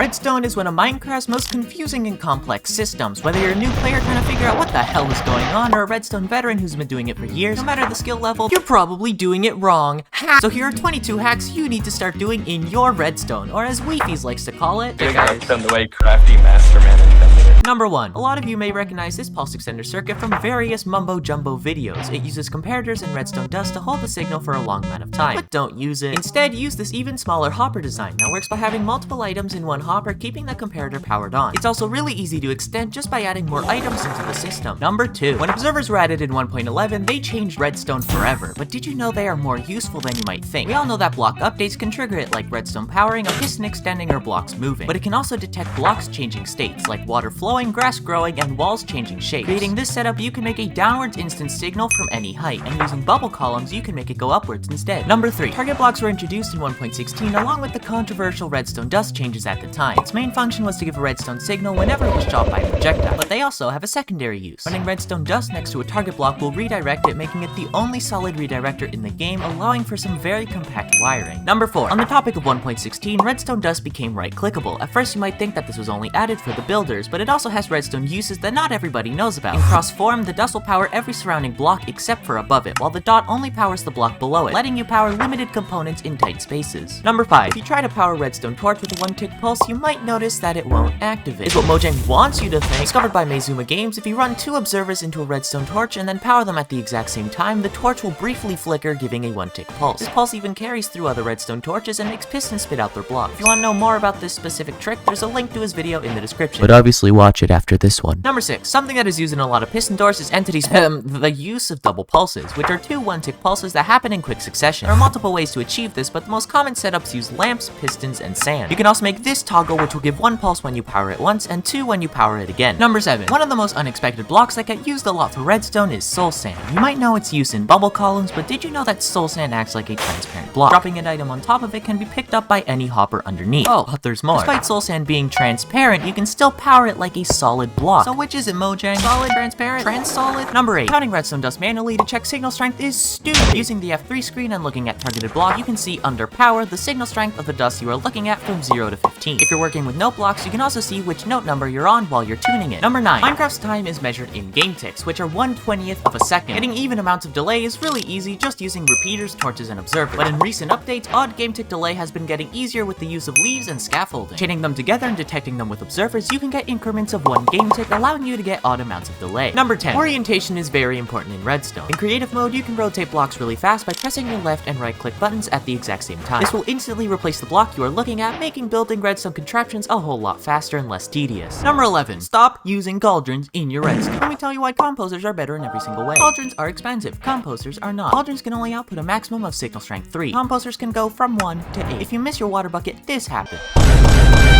Redstone is one of Minecraft's most confusing and complex systems. Whether you're a new player trying to figure out what the hell is going on, or a redstone veteran who's been doing it for years, no matter the skill level, you're probably doing it wrong. So here are 22 hacks you need to start doing in your redstone, or as Weefies likes to call it, Doing redstone the way Crafty Masterman intended it. Number 1. A lot of you may recognize this pulse extender circuit from various mumbo-jumbo videos. It uses comparators and redstone dust to hold the signal for a long amount of time, but don't use it. Instead, use this even smaller hopper design that works by having multiple items in one hopper, keeping the comparator powered on. It's also really easy to extend just by adding more items into the system. Number 2. When observers were added in 1.11, they changed redstone forever, but did you know they are more useful than you might think? We all know that block updates can trigger it, like redstone powering, a piston extending, or blocks moving, but it can also detect blocks changing states, like water flowing, grass growing, and walls changing shapes. Creating this setup, you can make a downwards instant signal from any height, and using bubble columns, you can make it go upwards instead. Number 3. Target blocks were introduced in 1.16 along with the controversial redstone dust changes at the time. Its main function was to give a redstone signal whenever it was shot by a projectile, but they also have a secondary use. Running redstone dust next to a target block will redirect it, making it the only solid redirector in the game, allowing for some very compact wiring. Number 4. On the topic of 1.16, redstone dust became right-clickable. At first you might think that this was only added for the builders, but it also has redstone uses that not everybody knows about. In cross form, the dust will power every surrounding block except for above it, while the dot only powers the block below it, letting you power limited components in tight spaces. Number 5. If you try to power redstone torch with a 1-tick pulse, you might notice that it won't activate. It's what Mojang wants you to think. Discovered by Maizuma Games, if you run 2 observers into a redstone torch and then power them at the exact same time, the torch will briefly flicker, giving a 1-tick pulse. This pulse even carries through other redstone torches and makes pistons spit out their blocks. If you want to know more about this specific trick, there's a link to his video in the description. But obviously watch it after this one. Number 6. Something that is used in a lot of piston doors is entities, the use of double pulses, which are 2 1-tick pulses that happen in quick succession. There are multiple ways to achieve this, but the most common setups use lamps, pistons, and sand. You can also make this toggle, which will give 1 pulse when you power it once, and 2 when you power it again. Number 7. One of the most unexpected blocks that get used a lot for redstone is soul sand. You might know its use in bubble columns, but did you know that soul sand acts like a transparent block? Dropping an item on top of it can be picked up by any hopper underneath. Oh, but there's more. Despite soul sand being transparent, you can still power it like a solid block. So which is it, Mojang? Solid, transparent, trans-solid? Number 8. Counting redstone dust manually to check signal strength is stupid. Using the F3 screen and looking at targeted block, you can see under power the signal strength of the dust you are looking at from 0 to 15. If you're working with note blocks, you can also see which note number you're on while you're tuning it. Number 9. Minecraft's time is measured in game ticks, which are 1/20th of a second. Getting even amounts of delay is really easy just using repeaters, torches, and observers. But in recent updates, odd game tick delay has been getting easier with the use of leaves and scaffolding. Chaining them together and detecting them with observers, you can get increments of 1 game tick, allowing you to get odd amounts of delay. Number 10. Orientation is very important in redstone. In creative mode, you can rotate blocks really fast by pressing your left and right click buttons at the exact same time. This will instantly replace the block you are looking at, making building redstone contraptions a whole lot faster and less tedious. Number 11. Stop using cauldrons in your redstone. Let me tell you why composers are better in every single way. Cauldrons are expensive. Composers are not. Cauldrons can only output a maximum of signal strength 3. Composers can go from 1 to 8. If you miss your water bucket, this happens.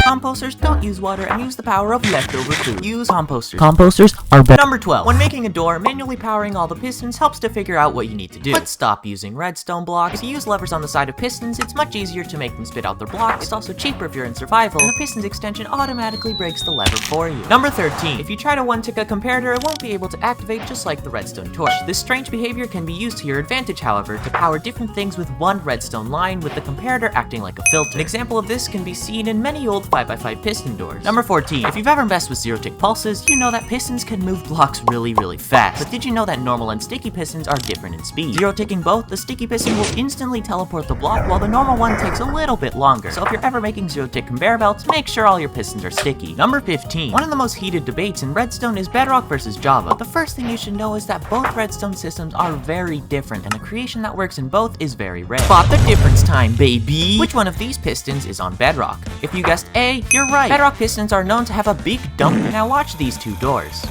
Composters don't use water and use the power of leftover food. Use composters. Composters are better. Number 12. When making a door, manually powering all the pistons helps to figure out what you need to do. But stop using redstone blocks. If you use levers on the side of pistons, it's much easier to make them spit out their blocks. It's also cheaper if you're in survival, and the pistons extension automatically breaks the lever for you. Number 13. If you try to 1-tick a comparator, it won't be able to activate just like the redstone torch. This strange behavior can be used to your advantage, however, to power different things with one redstone line, with the comparator acting like a filter. An example of this can be seen in many old 5x5 piston doors. Number 14. If you've ever messed with 0-tick pulses, you know that pistons can move blocks really fast. But did you know that normal and sticky pistons are different in speed? 0-ticking both, the sticky piston will instantly teleport the block, while the normal one takes a little bit longer. So if you're ever making 0-tick conveyor belts, make sure all your pistons are sticky. Number 15. One of the most heated debates in redstone is Bedrock versus Java. The first thing you should know is that both redstone systems are very different, and a creation that works in both is very rare. Spot the difference time, baby! Which one of these pistons is on Bedrock? If you guessed A, you're right. Bedrock pistons are known to have a big dump. Now watch these 2 doors.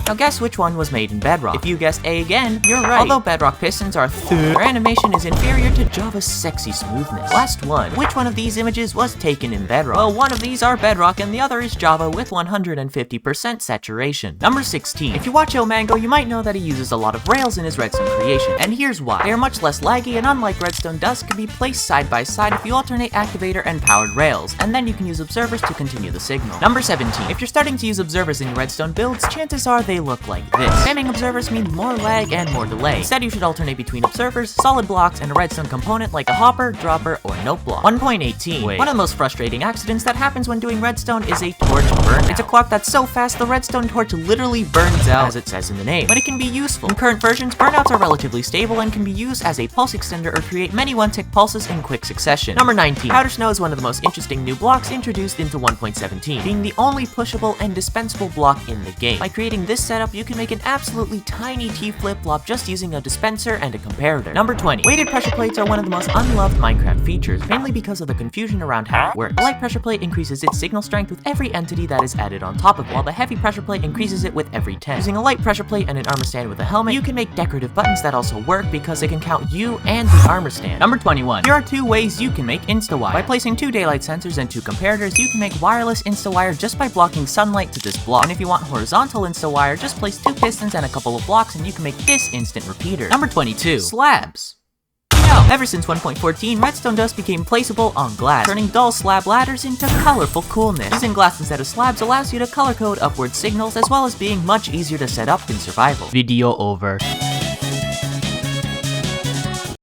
Now guess which one was made in Bedrock. If you guessed A again, you're right. Although Bedrock pistons are their animation is inferior to Java's sexy smoothness. Last one. Which one of these images was taken in Bedrock? Well, one of these are Bedrock and the other is Java with 150% saturation. Number 16. If you watch Mango, you might know that he uses a lot of rails in his redstone creation, and here's why. They are much less laggy, and unlike redstone dust, can be placed side by side if you alternate activator and powered rails, and then you can use observers to continue the signal. Number 17. If you're starting to use observers in your redstone builds, chances are they they look like this. Spamming observers means more lag and more delay. Instead, you should alternate between observers, solid blocks, and a redstone component like a hopper, dropper, or note block. 1.18. One of the most frustrating accidents that happens when doing redstone is a torch burnout. It's a clock that's so fast the redstone torch literally burns out, as it says in the name, but it can be useful. In current versions, burnouts are relatively stable and can be used as a pulse extender or create many one-tick pulses in quick succession. Number 19. Powder snow is one of the most interesting new blocks introduced into 1.17, being the only pushable and dispensable block in the game. By creating this setup, you can make an absolutely tiny T-flip-flop just using a dispenser and a comparator. Number 20. Weighted pressure plates are one of the most unloved Minecraft features, mainly because of the confusion around how it works. The light pressure plate increases its signal strength with every entity that is added on top of it, while the heavy pressure plate increases it with every 10. Using a light pressure plate and an armor stand with a helmet, you can make decorative buttons that also work because they can count you and the armor stand. Number 21. Here are 2 ways you can make Insta-Wire. By placing 2 daylight sensors and 2 comparators, you can make wireless Insta-Wire just by blocking sunlight to this block. And if you want horizontal Insta-Wire, just place 2 pistons and a couple of blocks and you can make this instant repeater. Number 22. Slabs. Ever since 1.14, redstone dust became placeable on glass, turning dull slab ladders into colorful coolness. Using glass instead of slabs allows you to color code upward signals, as well as being much easier to set up in survival. Video over.